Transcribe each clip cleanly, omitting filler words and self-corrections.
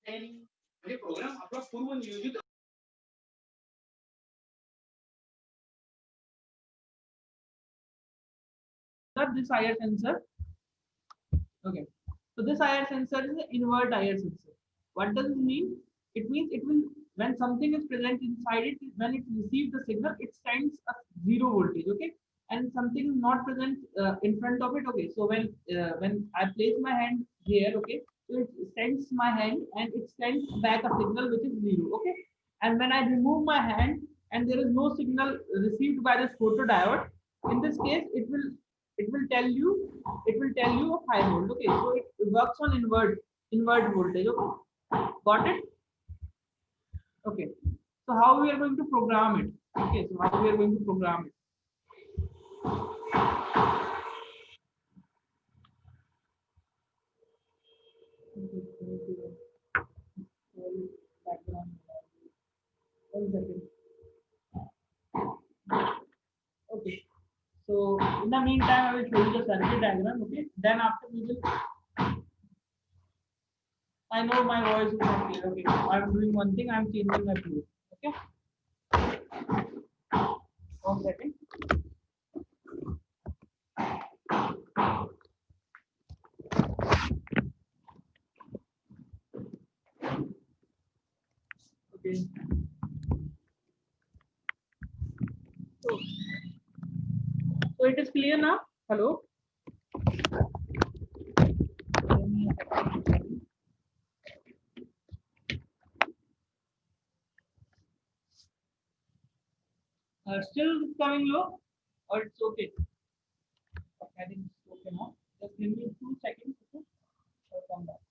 Programme आपला पूर्व नियोजित. This IR sensor. Okay. So this IR sensor is an invert IR sensor. What does it mean? It means it will, when something is present inside it, when it receives the signal, it sends a zero voltage. Okay. And something is not present in front of it. Okay. So when I place my hand here, okay, so it sends my hand and it sends back a signal which is zero. Okay. And when I remove my hand and there is no signal received by this photodiode, in this case, it will tell you a 5 volt. Okay, so it works on invert voltage. Okay, got it. Okay, so how we are going to program it? Okay, so how we are going to program it? Okay, so in the meantime I will show you the circuit diagram. Okay, then after we will, I know my voice is not clear. Okay, I'm doing one thing, I'm changing my view. Okay, 1 second. Okay, so it is clear now. Hello. Still coming low, or it's okay? Okay, I think it's okay now. Just give me 2 seconds. Okay, I'll come back.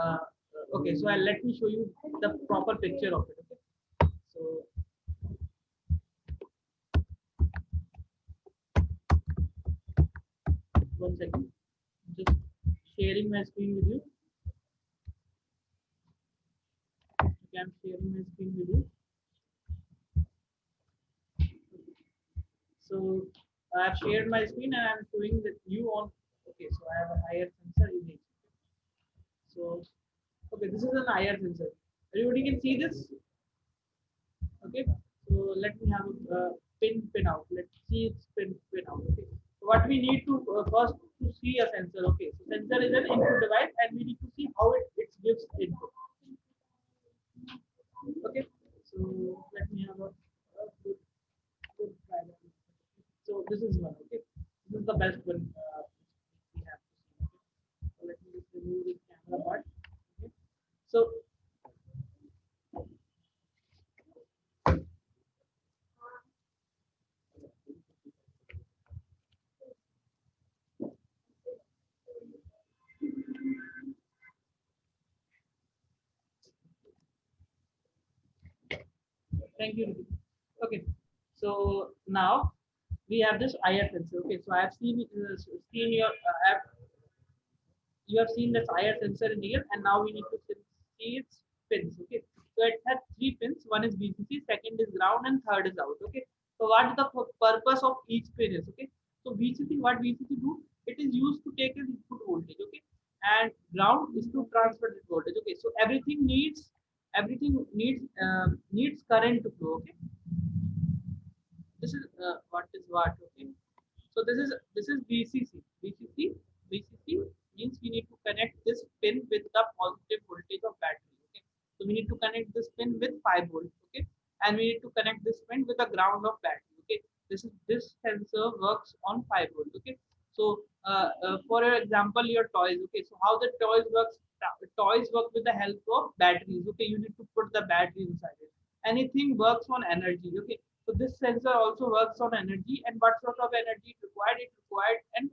Uh, okay, so let me show you the proper picture of it. Okay, so 1 second, just sharing my screen with you. Okay, I'm sharing my screen with you. So I have shared my screen and I'm showing that you on. Okay, so I have a IR sensor image. So okay, this is an IR sensor. Everybody can see this. Okay, so let me have a pin out. Let's see its pin out. Okay, so what we need to first to see a sensor. Okay, so sensor is an input device and we need to see how it gives input. Okay, so let me have a good try. So this is one. Okay, this is the best one we have to see. Okay, so let me just remove this camera part. Okay, so thank you. Ritu. Okay, so now we have this IR sensor. Okay, so I have seen your you have seen this IR sensor in here, and now we need to see its pins. Okay, so it has 3 pins. One is VCC, second is ground, and third is out. Okay, so what is the purpose of each pin is? Okay, so VCC, what VCC do? It is used to take an input voltage. Okay, and ground is to transfer the voltage. Okay, so everything needs current to flow. Okay, this is what is what. Okay, so this is VCC. VCC means we need to connect this pin with the positive voltage of battery. Okay, so we need to connect this pin with 5 volts. Okay, and we need to connect this pin with the ground of battery. Okay, this sensor works on 5 volt. Okay, so for your example, your toys. Okay, so how the toys work with the help of batteries. Okay, you need to put the battery inside it. Anything works on energy. Okay, so this sensor also works on energy. And what sort of energy it required? It required an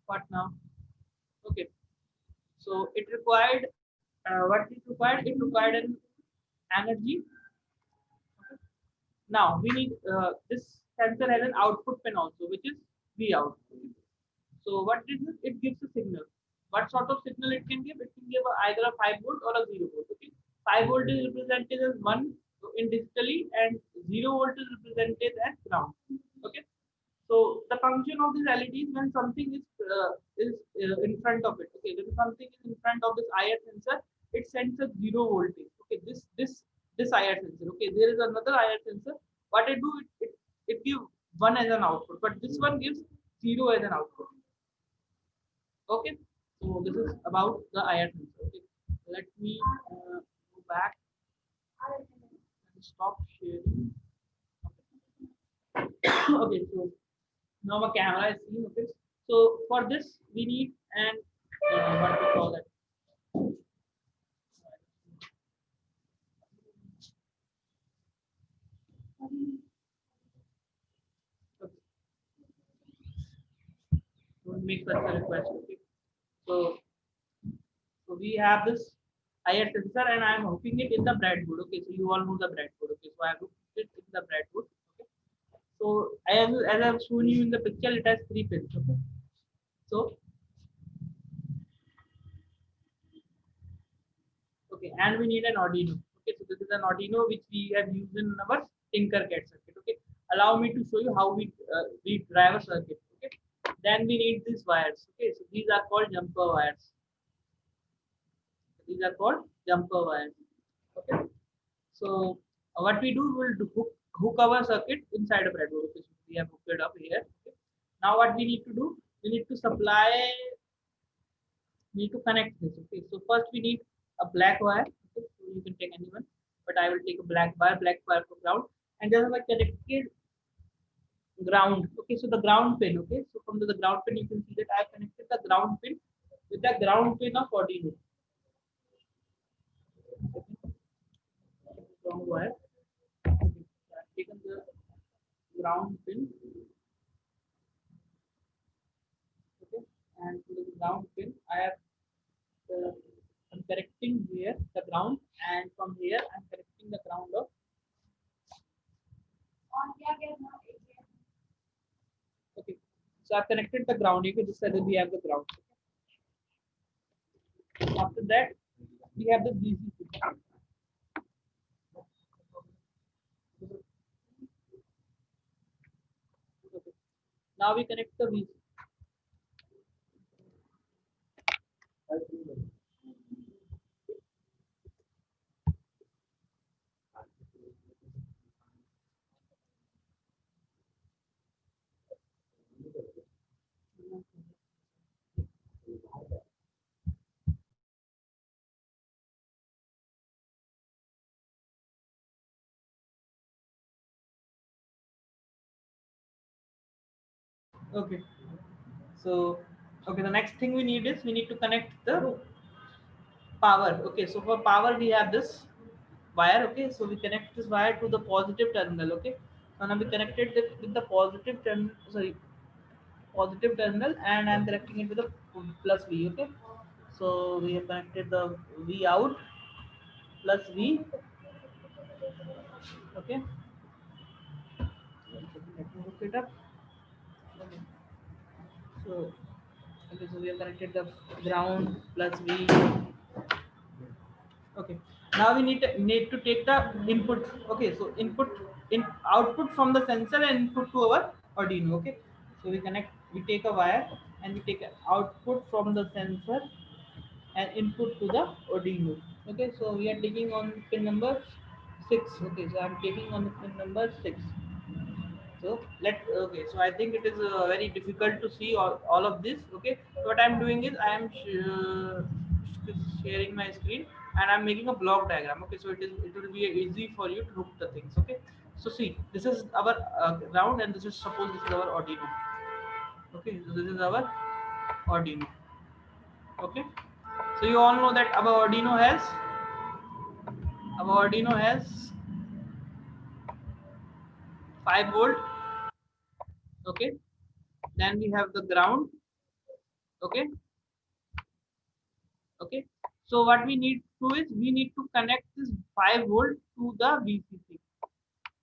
what now? Okay, so it required what it required? It required an energy. Now we need this sensor has an output pin also, which is V out. So what it is? It gives a signal. What sort of signal it can give? It can give either a 5 volt or a 0 volt. Okay, 5 volt is represented as 1 in digitally, and 0 volt is represented as ground. Okay, so the function of this LED is when something is in front of it. Okay, when something is in front of this IR sensor, it sends a 0 voltage. Okay, this IR sensor. Okay, there is another IR sensor. What it do? It gives 1 as an output, but this one gives 0 as an output. Okay, so this is about the IR sensor. Okay, let me go back and stop sharing. Okay, so now a camera is seen. Okay, so for this we need an what we call that. Okay, don't make such a request. Okay, so so we have this IR sensor, and I am hooking it in the breadboard. Okay, so you all know the breadboard. Okay, so I have hooked it in the breadboard. Okay, so as I have shown you in the picture, it has 3 pins. Okay, so okay, and we need an Arduino. Okay, so this is an Arduino which we have used in our Tinkercad circuit. Okay, allow me to show you how we drive a circuit. Okay, then we need these wires. Okay, so these are called jumper wires. These are called jumper wires. Okay, so what we do, we'll hook our circuit inside a breadboard. Okay, so we have hooked it up here. Okay. Now what we need to do, we need to supply, we need to connect this. Okay, so first we need a black wire. Okay, so you can take anyone, but I will take a black wire for ground, and then I connected ground. Okay, so the ground pin. Okay, so from the ground pin, you can see that I have connected the ground pin with the ground pin of Arduino. Wrong wire. Okay, so I have taken the ground pin. Okay, and to the ground pin, I have I'm connecting here the ground, and from here I'm connecting the ground of. Okay, so I've connected the ground. You can just say that we have the ground. Okay. After that, we have the DC pin. Okay. Now we connect the VC. Okay. So okay, the next thing we need is we need to connect the power. Okay, so for power we have this wire. Okay, so we connect this wire to the positive terminal. Okay, so now we connected it with the positive terminal. Sorry, positive terminal, and I'm connecting it with the plus V. Okay, so we have connected the V out plus V. Okay, let me hook it up. Okay. So okay, so we have connected the ground plus V. Okay, now we need to take the input. Okay, so in output from the sensor and input to our Arduino. Okay, so we take a wire, and we take an output from the sensor and input to the Arduino. Okay, so we are taking on pin number 6. Okay, so I'm taking on pin number 6. So okay, so I think it is very difficult to see all of this. Okay, so what I'm doing is I am sharing my screen. and I'm making a block diagram. Okay, so it will be easy for you to hook the things. Okay, so see, this is our ground, and this is, suppose this is our Arduino. Okay, so this is our Arduino. Okay, so you all know that our Arduino has 5 volt. Okay, then we have the ground. Okay, okay, so what we need to do is we need to connect this 5 volt to the VCC.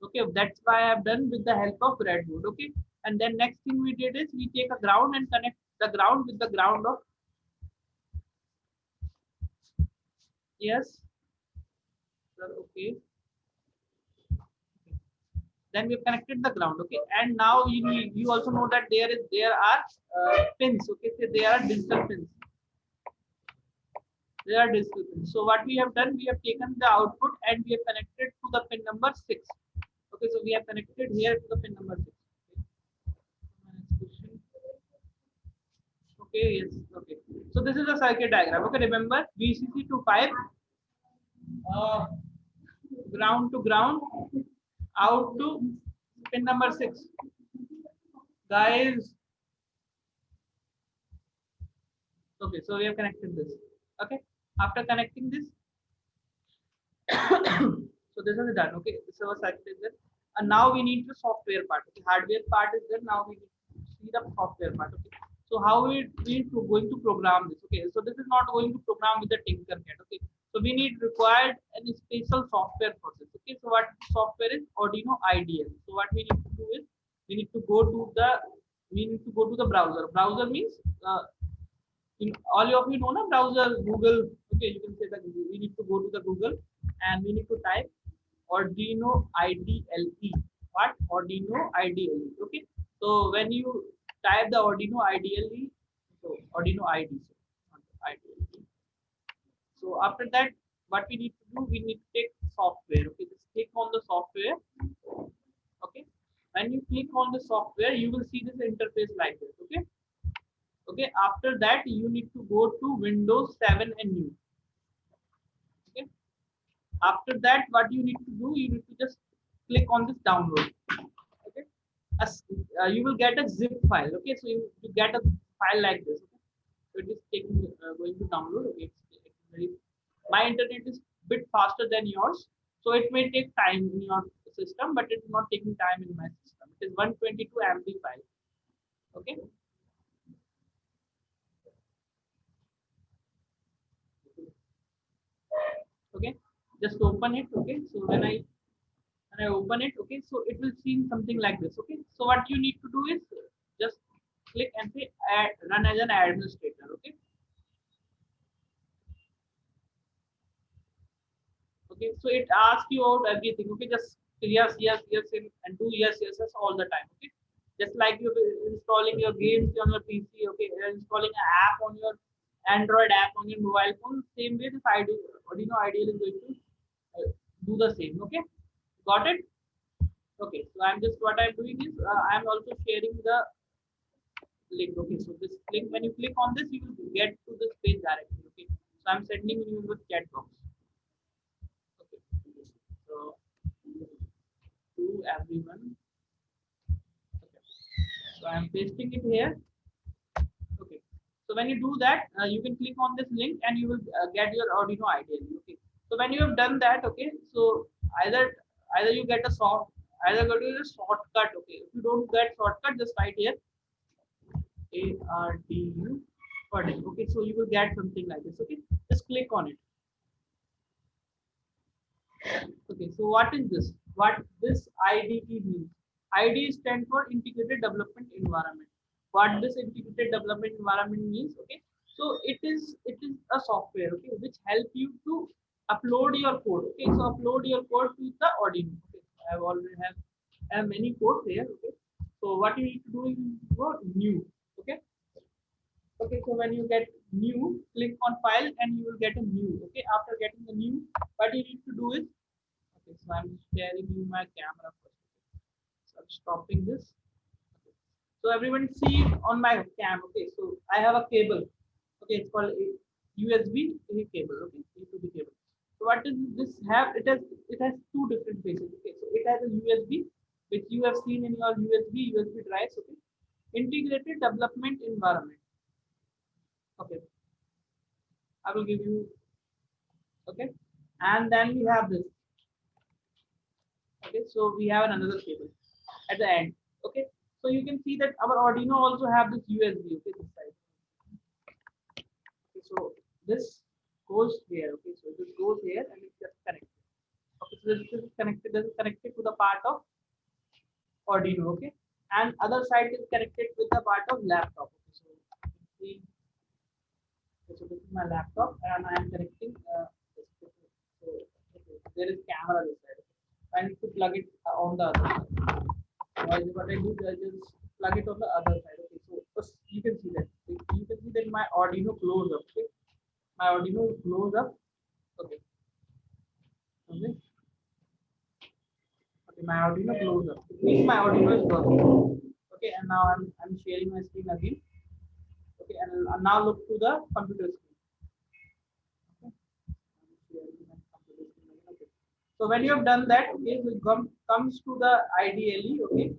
Okay, that's why I have done with the help of breadboard. Okay, and then next thing we did is we take a ground and connect the ground with the ground of, yes sir. Okay, then we have connected the ground. Okay, and now you also know that there are pins. Okay, so there are digital pins. There are digital pins. So what we have done, we have taken the output and we have connected to the pin number 6. Okay, so we have connected here to the pin number 6. Okay, yes. Okay, so this is the circuit diagram. Okay, remember VCC to 5, uh, ground to ground, out to pin number 6. Guys, okay, so we have connected this. Okay, after connecting this, so this is done. Okay, this is our circuit is done, and now we need the software part. Okay, hardware part is done. Now we need to see the software part. Okay, so how we going to program this? Okay, so this is not going to program with the Tinkercad. Okay, so we need required any special software for this. Okay, so what software is Arduino IDL. So what we need to do is we need to go to the browser. Browser means in all of you know na browser Google. Okay, you can say that we need to go to the Google and we need to type Arduino IDLE. What? Arduino IDLE. Okay, so when you type the Arduino IDLE, so Arduino ID, so not IDLE. So after that, what we need to do, we need to take software. Okay, just click on the software. Okay, when you click on the software, you will see this interface like this. Okay, okay, after that you need to go to Windows 7 and new. Okay, after that what you need to do, you need to just click on this download. Okay, as you will get a zip file. Okay, so you get a file like this. Okay, so it is taking going to download. Okay, it's very, my internet is bit faster than yours, so it may take time in your system, but it's not taking time in my system. It is 122 MB file. Okay, okay, just open it. Okay, so when I open it, okay, so it will seem something like this. Okay, so what you need to do is just click and say add, run as an administrator. Okay, okay, so it asks you out everything. Okay, just yes, yes, yes, and do yes, yes, yes all the time. Okay, just like you're installing your games on your PC. Okay, you're installing an app on your Android app on your mobile phone. Same way, this ID, Arduino IDEAL is going to do the same. Okay, got it? Okay, so I'm just what I'm doing is I'm also sharing the link. Okay, so this link, when you click on this, you will get to this page directly. Okay, so I'm sending you the chat box. Okay, so to everyone. Okay, so I'm pasting it here. Okay, so when you do that, you can click on this link and you will get your Arduino IDE. Okay, so when you have done that, okay, so either you get a soft, either go to the shortcut. Okay, if you don't get shortcut, just write here ARDU for it. Okay, so you will get something like this. Okay, just click on it. Okay, so what is this? What this IDE means? IDE stands for Integrated Development Environment. What this Integrated Development Environment means? Okay, so it is a software. Okay, which help you to upload your code. Okay, so upload your code to the Arduino. Okay, I have already have many codes here. Okay, so what you need to do is go new. Okay, okay, so when you get new, click on file and you will get a new. Okay, after getting the new, what you need to do is, okay, so I'm sharing you my camera first. So I'm stopping this. Okay. So everyone see on my cam. Okay, so I have a cable. Okay, it's called a USB cable. Okay, USB cable. So what does this have? It has two different faces. Okay, so it has a USB, which you have seen in your USB drives. Okay, integrated development environment. Okay, I will give you. Okay, and then we have this. Okay, so we have another cable at the end. Okay, so you can see that our Arduino also have this USB. Okay, this side. Okay, so this goes here. Okay, so this goes here and it gets connected. Okay, so this is connected. This is connected to the part of Arduino. Okay, and other side is connected with the part of laptop. Okay, so see, okay, so this is my laptop and I am connecting. This. So okay, there is camera this side. Okay. I need to plug it on the other side. So what I do is I just plug it on the other side. Okay, so first you can see that. You can see that my Arduino glows up. Okay, my Arduino glows up. Okay, okay, okay. My Arduino glows up. It means my Arduino is working. Okay, and now I'm sharing my screen again. Okay, and I'll now look to the computer screen. Okay, I'm sharing my computer screen again. Okay. So when you have done that, okay, we comes to the IDLE. Okay.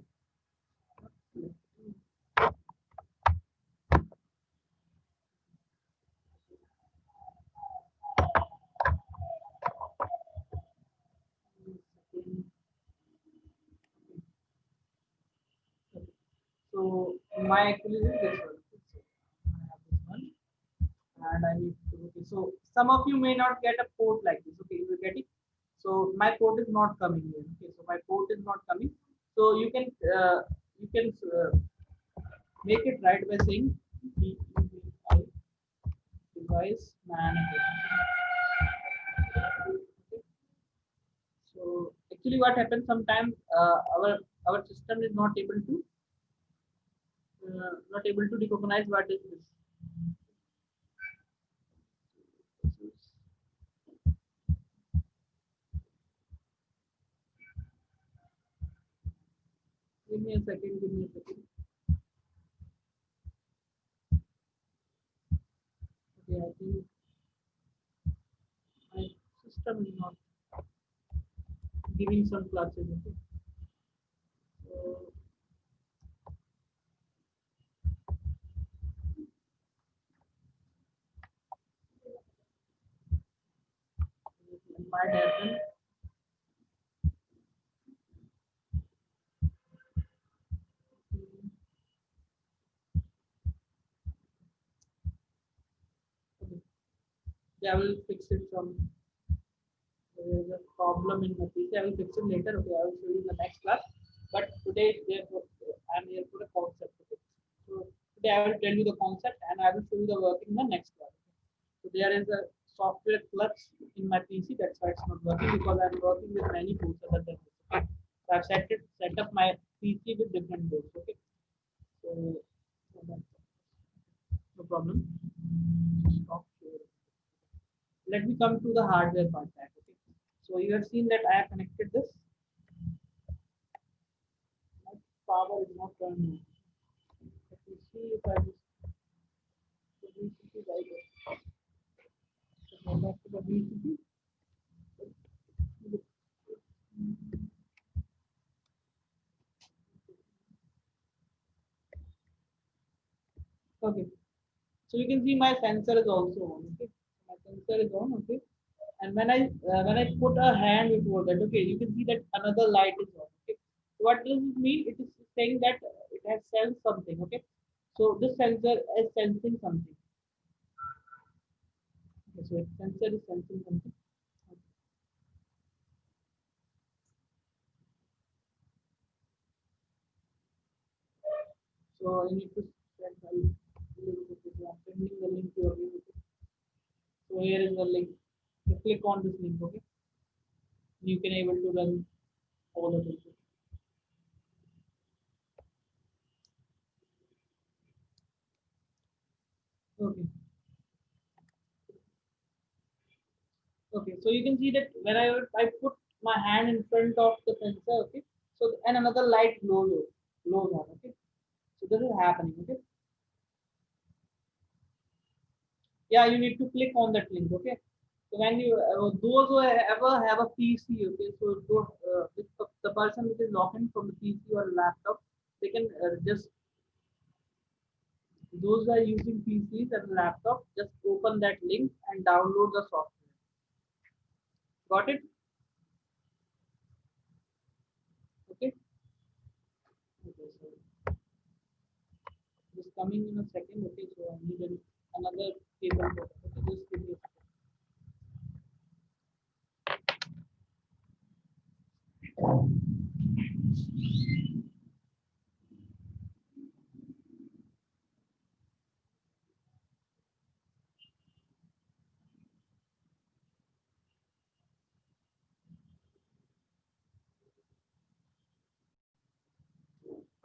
So my actually is this one. So I have this one, and I need to. Okay, so some of you may not get a port like this. Okay, you get it. So my port is not coming here. Okay, so my port is not coming. So you can make it right by saying DEVI device manager. Okay. So actually, what happens sometimes our system is not able to recognize what is this. Give me a second. Give me a second. Okay, I think my system is not giving some classes. Okay. So it might happen. Okay. Yeah, I will fix it from. There is a problem in my PC. I will fix it later. Okay, I will show you in the next class. But today, therefore, I'm here for a concept. Okay. So today I will tell you the concept and I will show you the working in the next class. So there is a software flux in my PC. That's why it's not working because I'm working with many tools other than this. Okay. So I've set up my PC with different tools. Okay. So, so no problem. Stop share. Let me come to the hardware part. That okay. So you have seen that I have connected this. My power is not turning. Let me see if I just the VCP right. So go back to the VCP. Okay. So you can see my sensor is also on. Okay. My sensor is on. Okay. And when I put a hand before that, okay, you can see that another light is on. Okay. So what does it mean? It is saying that it has sensed something. Okay. So this sensor is sensing something. Okay, so its sensor is sensing something. Okay. So I need to send sending the link to your email. Okay. So here is the link. So click on this link. Okay. You can able to run all of it. Okay. Okay, so you can see that when I put my hand in front of the sensor, okay, so and another light glows on, okay. So this is happening, okay. Yeah, you need to click on that link, okay. So when you those who ever have a PC, okay, so if the person which is logged in from the PC or laptop, they can just those who are using PCs and laptop just open that link and download the software. Got it? Okay. Okay. So just coming in a second. Okay. So I need another cable. Okay. Just give me a second.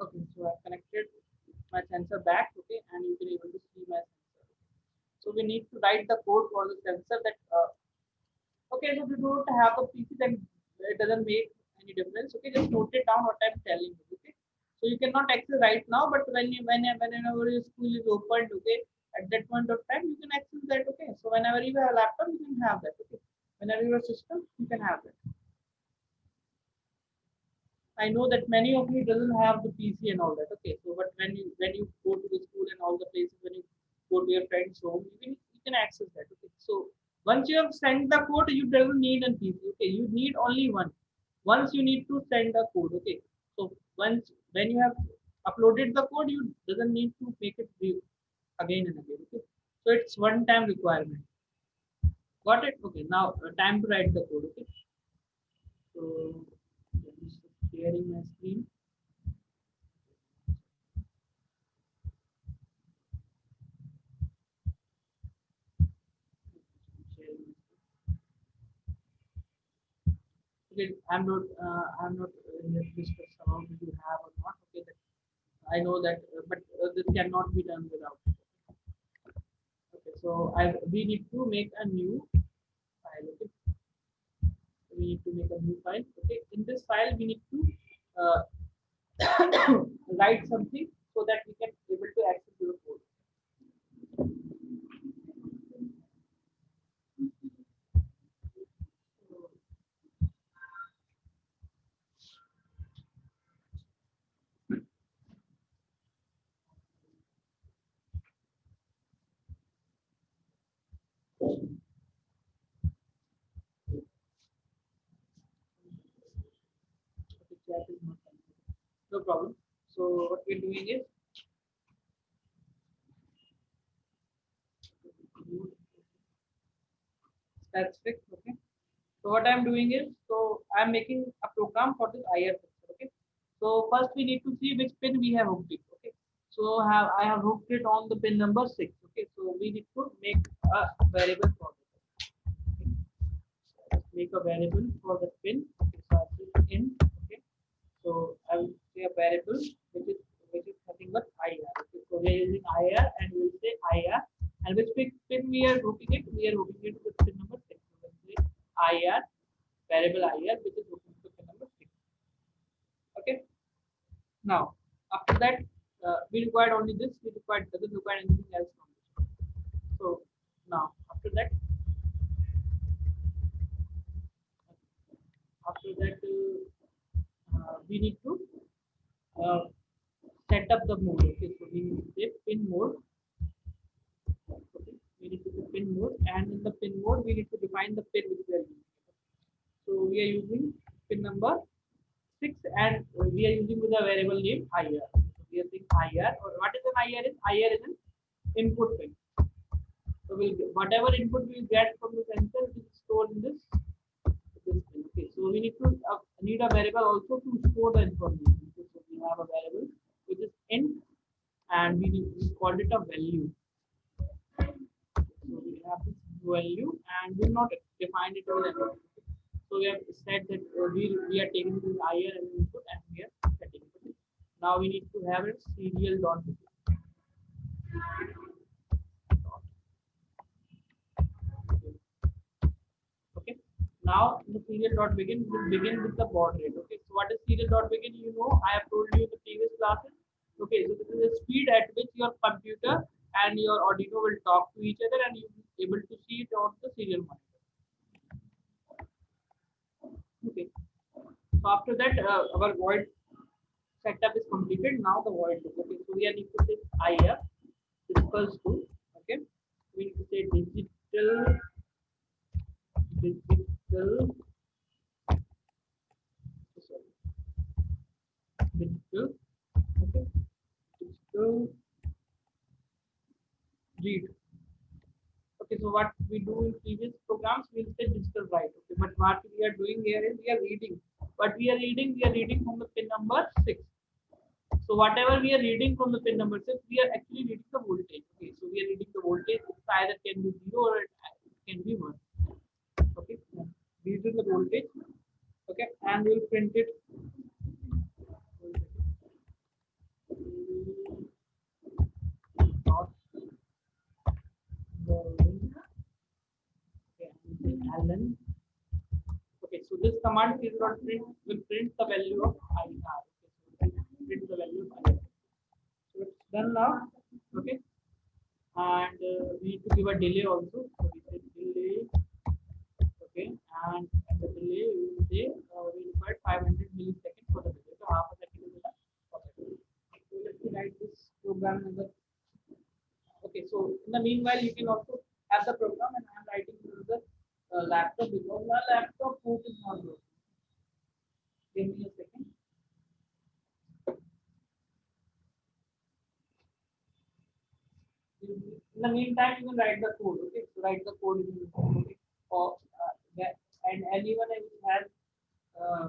Okay. So I connected my sensor back. Okay, and you can able to see my sensor. So we need to write the code for the sensor that okay, so if you don't have a PC, then it doesn't make any difference. Okay, just note it down what I'm telling you. Okay, so you cannot access right now, but whenever your school is opened, okay, at that point of time you can access that. Okay, so whenever you have a laptop, you can have that. Okay, whenever you have a system, you can have that. I know that many of you doesn't have the PC and all that. Okay, so but when you go to the school and all the places, when you go to your friend's home, you can access that. Okay, so once you have sent the code, you don't need a PC. Okay, you need only one. Once you need to send the code. Okay, so once when you have uploaded the code, you doesn't need to make it view again and again. Okay, so it's one time requirement. Got it? Okay, now time to write the code. Okay, so I'm just sharing my screen. Okay, I'm not discuss about if you have or not. Okay, that I know that, but this cannot be done without. Okay, so we need to make a new file. Okay, we need to make a new file. Okay, in this file we need to uh, write something so that we can able to access your code. Okay, chat is not coming. No problem. So what we're doing is specific. Okay. So what I'm doing is, so I'm making a program for this IR sensor. Okay. So first we need to see which pin we have hooked it. Okay. So I have hooked it on the pin number 6. Okay. So we need to make a variable for it. Okay. So make a variable for the pin. Okay. So I will in. Okay. So I will say a variable which is nothing but IR. Okay. So we are using IR and we will say IR. And which pin we are hooking it? We are hooking it with pin number 6. So we will say IR variable IR which is hooking to pin number 6. Okay. Now after that we required only this. We required doesn't require anything else from this. So now after that we need to uh, set up the mode. Okay, so we need to say pin mode. Okay, we need to say pin mode, and in the pin mode we need to define the pin which we are using. So we are using pin number 6 and we are using with a variable name IR. So we are saying IR, or what is an IR is? IR is an input pin. So we'll get whatever input we get from the sensor is stored in this pin. Okay, so we need a variable also to store the information. Okay, so we have a variable which is int, and we called it a value. So we have this value and we not defined it with anything. So we have said that we are taking this IR as input and we are setting it. Now we need to have a serial dot begin. Okay. Now the serial dot begin will begin with the baud rate. Okay. So what is serial dot begin? You know, I have told you in the previous classes. Okay. So this is the speed at which your computer and your Arduino will talk to each other, and you will be able to see it on the serial monitor. Okay. So after that, our void setup is completed. Now the void loop. Okay. So we are need to say if is equals to, okay. We need to say digital sorry digital okay digital read. Okay, so what we do in previous programs, we'll say digital write. Okay, but what we are doing here is we are reading. What we are reading from the pin number 6. So whatever we are reading from the pin number 6, we are actually reading the voltage. Okay, so we are reading the voltage. It's either can be 0 or it can be 1. Okay, these are the voltage. Okay, and we'll print it. Not the Allen. Okay, so this command is not print will print the value of IR. Okay, so print the value of IR. So it's done now. Okay, and we need to give a delay also. So we say delay. Okay, and the delay we will say we require 500 milliseconds for the delay. So half a second is enough. Okay. So let me write this program in the. Okay, so in the meanwhile you can also have the program, and I am writing in the laptop because my laptop port is not working. Give me a second. In the meantime, you can write the code. Okay, so write the code in the code. Okay, or and anyone uh,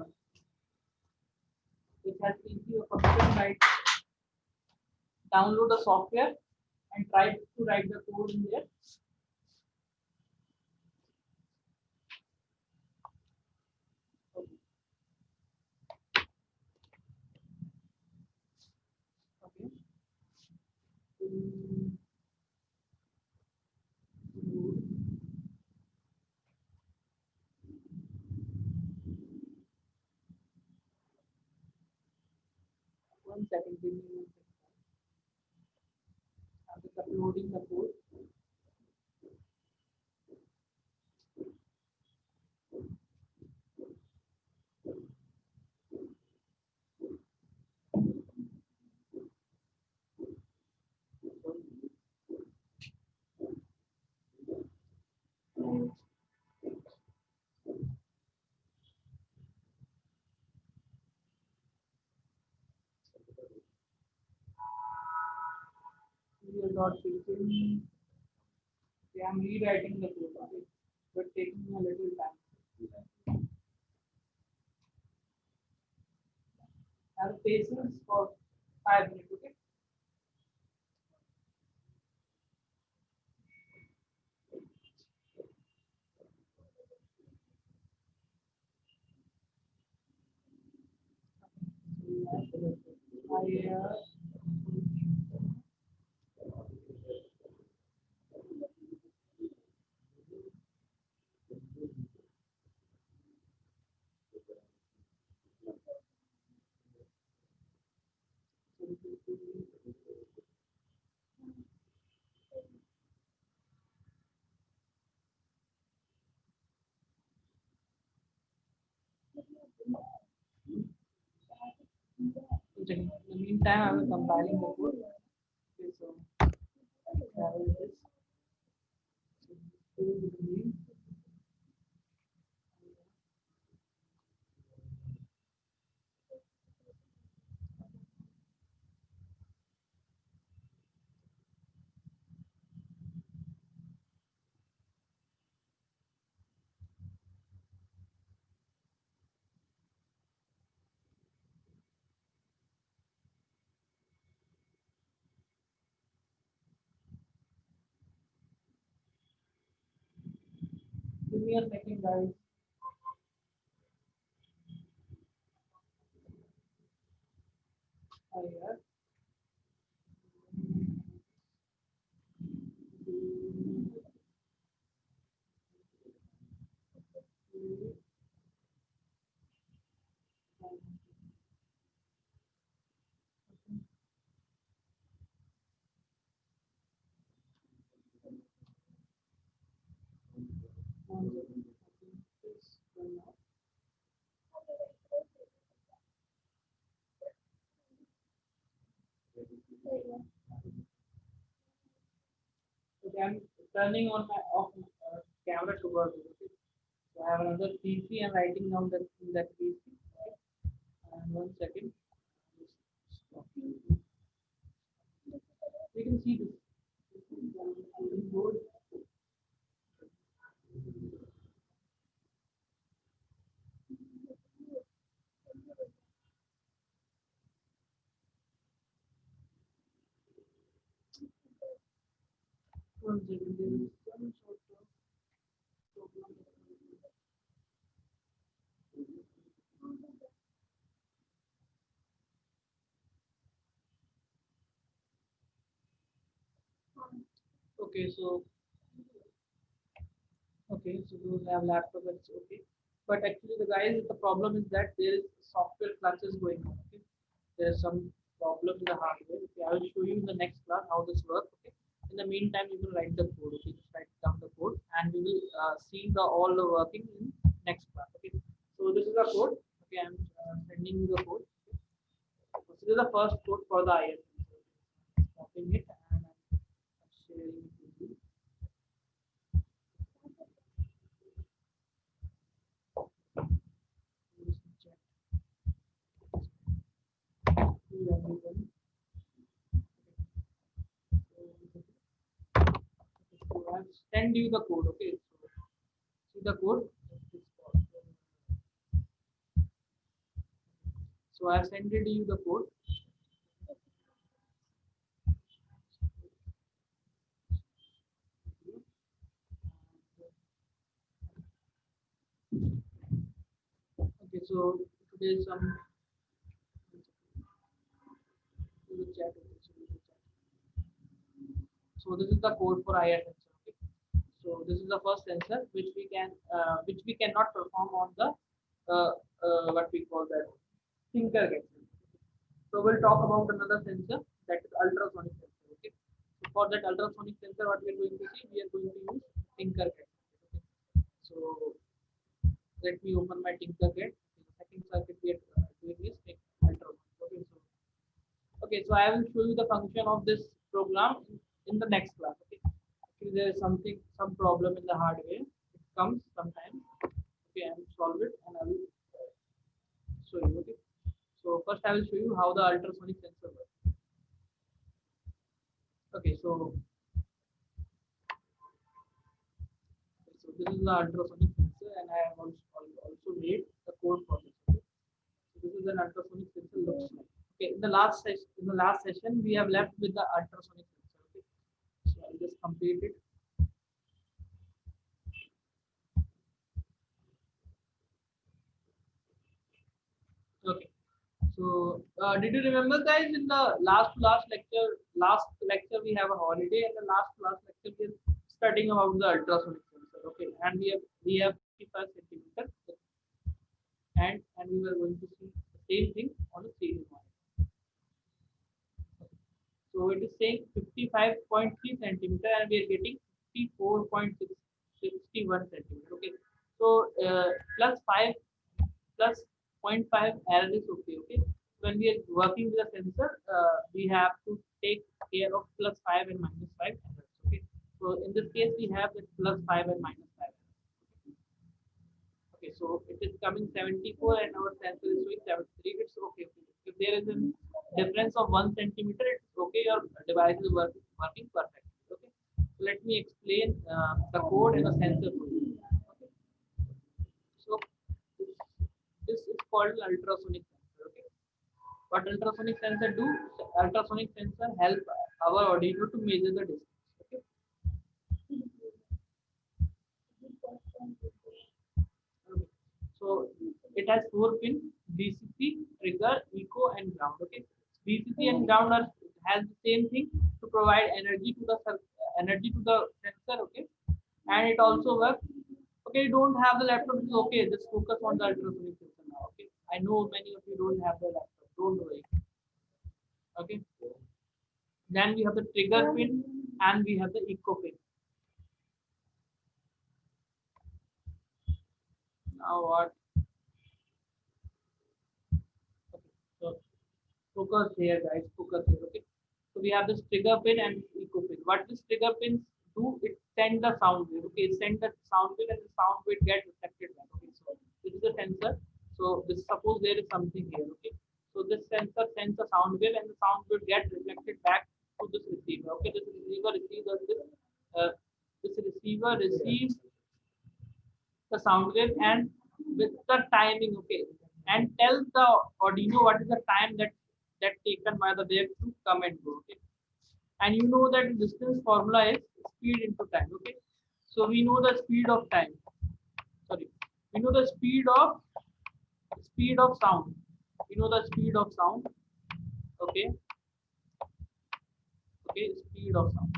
which has PC or computer, write download the software and try to write the code in there. Okay. Okay. Mm, One second, give me 1 second. I'm just uploading the code. We are not taking. Okay, I'm rewriting the code. Okay, but taking a little time. Have patience for 5 minutes. Okay. I 2 seconds. In the meantime, I will compiling the code. Okay, so travel this. So this is the name. Give me a second, guys. Yeah. One second. This one now. turning on my off camera to work. Okay. So I have another PC and writing down that in that PC. Okay. And 1 second. Just stop here. We can see this. Board. One second. There is some sort of problem. Okay, so okay, so those have laptop, it's okay. But actually, the guys, the problem is that there is software clutches going on. Okay, there's some problem in the hardware. Okay, I will show you in the next class how this works. Okay, in the meantime, you will write the code. Okay, just write down the code, and we will see the all the working in next class. Okay, so this is the code. Okay, I'm sending you the code. Okay. So this is the first code for the ISP. Copying it and I'm sharing it with you. Just check to everyone. So I'll send you the code. Okay, so see the code. So I've sent you the code. Okay, so today some chat. So this is the code for IR sensor. Okay. So this is the first sensor which we cannot perform on the what we call that Tinkercad. So we'll talk about another sensor that is ultrasonic sensor. Okay. So for that ultrasonic sensor, what we are going to see, we are going to use Tinkercad. Okay. So let me open my Tinkercad. The second circuit we are doing is ultrasonic. Okay. So okay, so I will show you the function of this program in the next class. Okay. Actually, there is some problem in the hardware. It comes sometimes. Okay, I will solve it and I will show you. Okay. So first I will show you how the ultrasonic sensor works. Okay, so this is the ultrasonic sensor, and I have also made the code for this. Okay. So this is an ultrasonic sensor looks like. Okay, in the last session we have left with the ultrasonic sensor. Okay, so I'll just complete it. Okay. So, did you remember, guys, in the last lecture we have a holiday, and the last lecture we are studying about the ultrasonic sensor. Okay, and we have 55 centimeter, and we were going to see the same thing on a series monitor. So it is saying 55.3 centimeter, and we are getting 54.61 centimeter. Okay, so plus 5 plus 0.5 error is okay. Okay, when we are working with a sensor, we have to take care of plus 5 and minus 5 errors. Okay, so in this case we have the plus 5 and minus 5 errors. Okay, so it is coming 74 and our sensor is showing 73. It's okay. If there is a difference of 1 centimeter, it's okay. Your device is working perfectly. Okay, so let me explain the code and the sensor for you. Okay, so this is called ultrasonic sensor. Okay, what ultrasonic sensor do? Ultrasonic sensor help our auditor to measure the distance. Okay, okay. So it has 4 pin: BCC, trigger, echo, and ground. Okay, BCC and ground has the same thing to provide energy to the sensor. Okay, and it also works. Okay, you don't have the laptop. It's okay. Just focus on the ultrasonic sensor now. Okay, I know many of you don't have the laptop. Don't worry. Okay, then we have the trigger pin and we have the echo pin. Now what? Okay, so focus here, guys. Focus here. Okay, so we have this trigger pin and echo pin. What this trigger pins do? send the sound wave. Okay, send the sound wave and the sound wave get reflected back. Okay, so this is a sensor. So this, suppose there is something here. Okay, so this sensor sends the sound wave and the sound wave get reflected back to this receiver. Okay, this receiver receives uh, this receiver receives the sound wave and with the timing. Okay, and tell the Arduino what is the time that taken by the wave to come and go. Okay, and you know that distance formula is speed into time. Okay, so we know the speed of time, sorry, we know the speed of sound, we know the speed of sound. Okay, okay, speed of sound,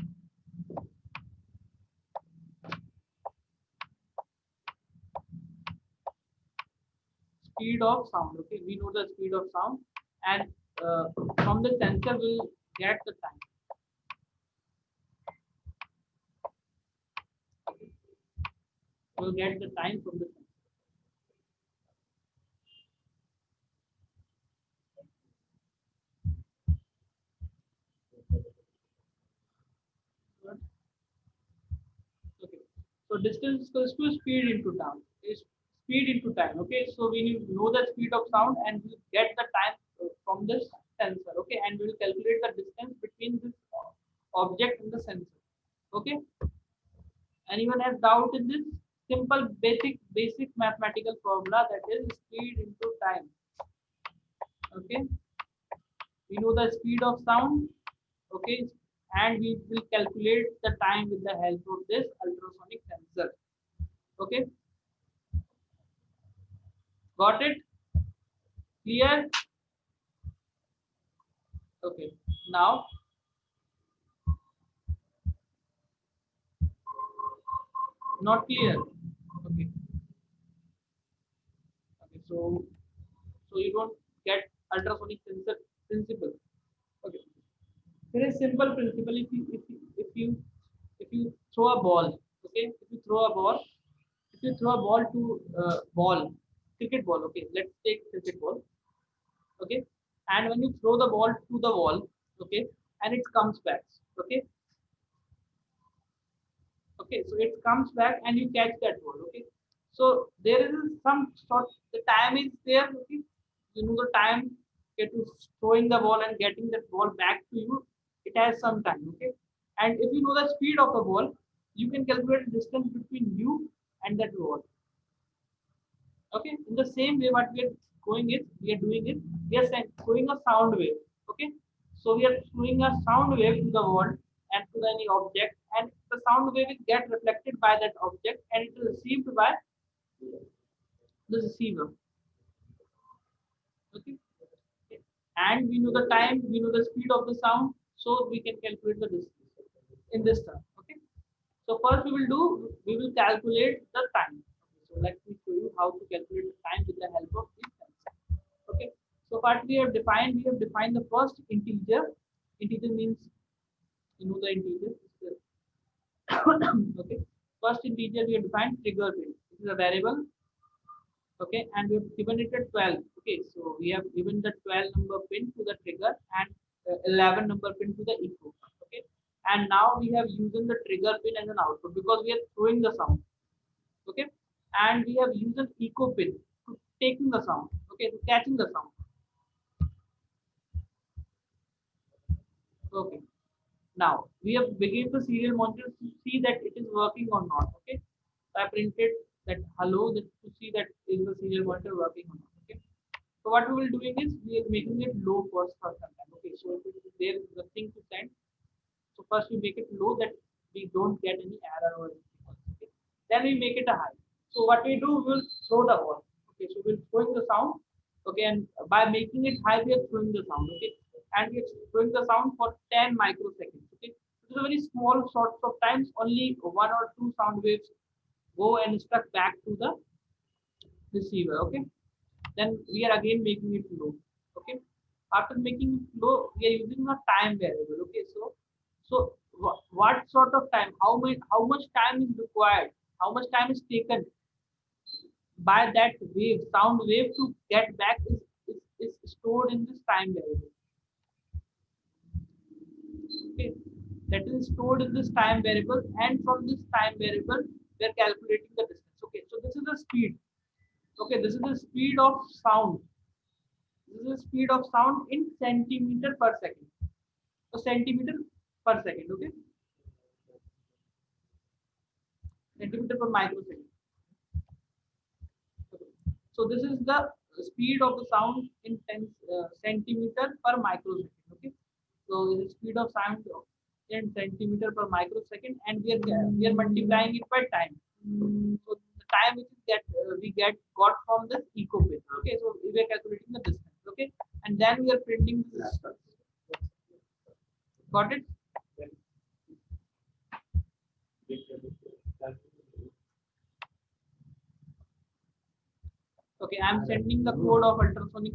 speed of sound. Okay, we know the speed of sound, and uh, from the sensor we'll get the time. Okay, we'll get the time from the sensor. Okay, so distance equals to speed into time. Is speed into time. Okay, so we need to know the speed of sound and we get the time from this sensor. Okay, and we will calculate the distance between this object and the sensor. Okay, anyone has doubt in this simple basic mathematical formula, that is speed into time. Okay, we know the speed of sound. Okay, and we will calculate the time with the help of this ultrasonic sensor. Okay, got it? Clear? Okay, now not clear. Okay, okay, so you don't get ultrasonic sensor principle. Okay, there is simple principle. If you throw a ball, okay, if you throw a ball to cricket ball. Okay, let's take cricket ball. Okay, and when you throw the ball to the wall, okay, and it comes back. Okay, okay, so it comes back and you catch that ball. Okay, so there is some sort, the time is there. Okay, you know the time, okay, to throwing the ball and getting that ball back to you, it has some time. Okay, and if you know the speed of the ball, you can calculate the distance between you and that ball. Okay, in the same way what we are doing it, we are throwing a sound wave. Okay, so we are throwing a sound wave to the world and to any object, and the sound wave will get reflected by that object and it is received by the receiver. Okay, and we know the time, we know the speed of the sound, so we can calculate the distance in this term. Okay, so first we will calculate the time. Okay, so let me show you how to calculate the time with the help of this sensor. Okay, so what we have defined the first integer. Integer means, you know the integer. Okay, first integer we have defined trigger pin. This is a variable. Okay, and we have given it a 12. Okay, so we have given the 12 number pin to the trigger and 11 number pin to the echo. Okay, and now we have used the trigger pin as an output because we are throwing the sound. Okay, and we have used an echo pin to taking the sound. Okay, to catching the sound. Okay, now we have begun the serial monitor to see that it is working or not. Okay, so I printed that hello that to see that is the serial monitor working or not. Okay, so what we will doing is we are making it low first for some time. Okay, so if there is nothing to send, so first we make it low that we don't get any error or anything. Okay, then we make it a high. So what we do, we will throw the ball. Okay, so we'll throwing the sound. Okay, and by making it high, we are throwing the sound. Okay, and we are throwing the sound for 10 microseconds. Okay, it is a very small sorts of times. Only one or two sound waves go and stuck back to the receiver. Okay, then we are again making it low. Okay, after making it low, we are using a time variable. Okay, so what sort of time, how much time is required, how much time is taken by that wave, sound wave, to get back is stored in this time variable. Okay, that is stored in this time variable, and from this time variable we are calculating the distance. Okay, so this is the speed. Okay, this is the speed of sound. This is the speed of sound in centimeter per second. So centimeter per second. Okay, centimeter per microsecond. Okay. So this is the speed of the sound in 10 centimeter per microsecond. Okay, so the speed of sound in centimeter per microsecond, and we are multiplying it by time. So the time which is we got from this eco-pin. Okay, so we are calculating the distance. Okay, and then we are printing this. Got it? Okay, I'm sending the code of ultrasonic